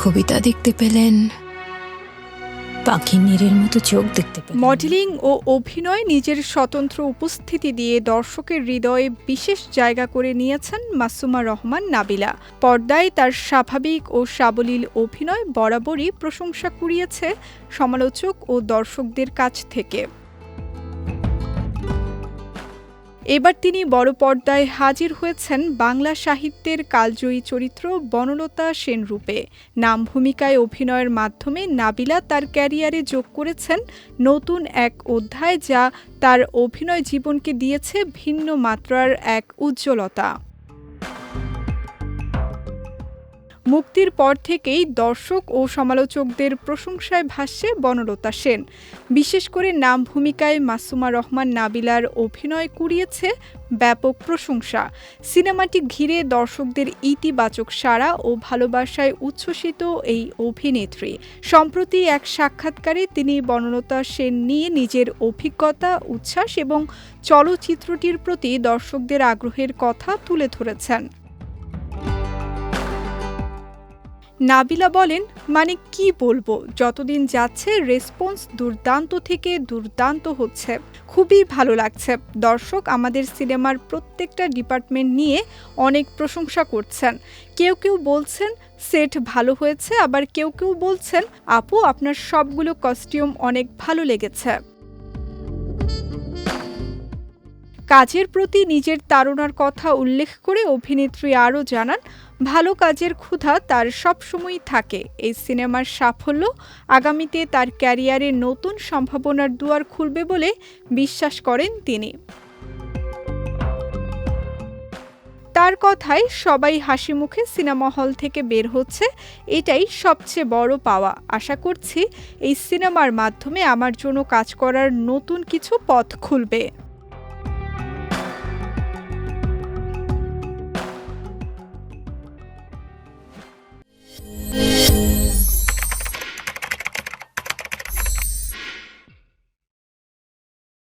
কবিতা দেখতে পেলেন, পাখি নীরের মতো চোখ দেখতে পেলেন। মডেলিং ও অভিনয় নিজের স্বতন্ত্র উপস্থিতি দিয়ে দর্শকের হৃদয়ে বিশেষ জায়গা করে নিয়েছেন মাসুমা রহমান নাবিলা। পর্দায় তার স্বাভাবিক ও সাবলীল অভিনয় বরাবরই প্রশংসা কুড়িয়েছে সমালোচক ও দর্শকদের কাছ থেকে। এবার তিনি বড় পর্দায় হাজির হয়েছেন বাংলা সাহিত্যের কালজয়ী চরিত্র বনলতা সেন রূপে। নাম ভূমিকায় অভিনয়ের মাধ্যমে নাবিলা তার ক্যারিয়ারে যোগ করেছেন নতুন এক অধ্যায়, যা তার অভিনয় জীবনকে দিয়েছে ভিন্ন মাত্রার এক উজ্জ্বলতা। মুক্তির পর থেকেই দর্শক ও সমালোচকদের প্রশংসায় ভাসছে বনলতা সেন। বিশেষ করে নাম ভূমিকায় মাসুমা রহমান নাবিলার অভিনয় কুড়িয়েছে ব্যাপক প্রশংসা। সিনেমাটি ঘিরে দর্শকদের ইতিবাচক সাড়া ও ভালোবাসায় উচ্ছ্বসিত এই অভিনেত্রী। সম্প্রতি এক সাক্ষাৎকারে তিনি বনলতা সেন নিয়ে নিজের অভিজ্ঞতা, উচ্ছ্বাস এবং চলচ্চিত্রটির প্রতি দর্শকদের আগ্রহের কথা তুলে ধরেছেন। নাবিলা বলেন, মানে কি বলবো, যতদিন যাচ্ছে রেসপন্স দুর্দান্ত থেকে দুর্দান্ত হচ্ছে। খুবই ভালো লাগছে। দর্শক আমাদের সিনেমার প্রত্যেকটা ডিপার্টমেন্ট নিয়ে অনেক প্রশংসা করছেন। কেউ কেউ বলছেন সেট ভালো হয়েছে, আবার কেউ কেউ বলছেন আপু আপনার সবগুলো কস্টিউম অনেক ভালো লেগেছে। কাজের প্রতি নিজের তাড়নার কথা উল্লেখ করে অভিনেত্রী আরও জানান, ভালো কাজের ক্ষুধা তার সবসময়ই থাকে। এই সিনেমার সাফল্য আগামীতে তার ক্যারিয়ারে নতুন সম্ভাবনার দুয়ার খুলবে বলে বিশ্বাস করেন তিনি। তার কথায় সবাই হাসি মুখে সিনেমা হল থেকে বের হচ্ছে, এটাই সবচেয়ে বড় পাওয়া। আশা করছি এই সিনেমার মাধ্যমে আমার জন্য কাজ করার নতুন কিছু পথ খুলবে।